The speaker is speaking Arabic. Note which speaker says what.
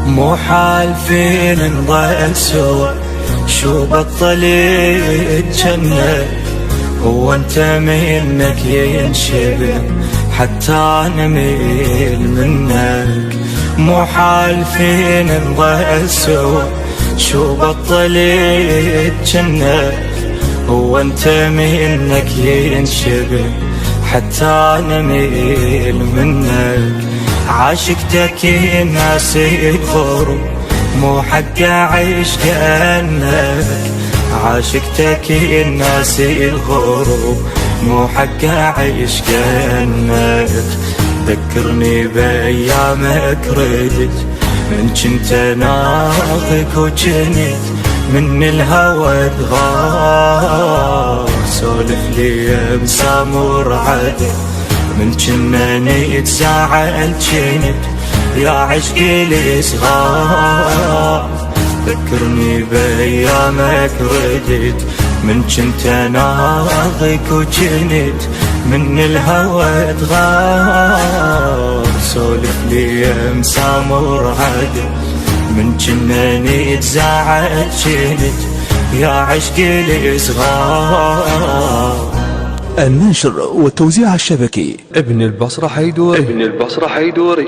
Speaker 1: مو حال فينا نضل سوا، شو بطل الجنة هو انت منك ينشبه حتى نميل منك. مو حال فينا نضل سوا، شو بطل الجنة هو انت منك ينشبه حتى نميل منك. عاشقتك الناس يكفروا مو حق اعيش كأنك، عاشقتك الناس يغروا مو حق اعيش كأنك. ذكرني بايامك ردت من كنت ناظك وجنت من الهوى تغار. سولف لي مسامور عدل من كنا نتزاعل جنت يا عشقي الصغار. ذكرني بايامك ردت من كنت ناظك وجنت من الهوى تغار. سولف لي مسامور عدل من كنا نتزاعل جنت يا عشقي الصغار.
Speaker 2: النشر والتوزيع الشبكي
Speaker 3: ابن البصرة حيدوري.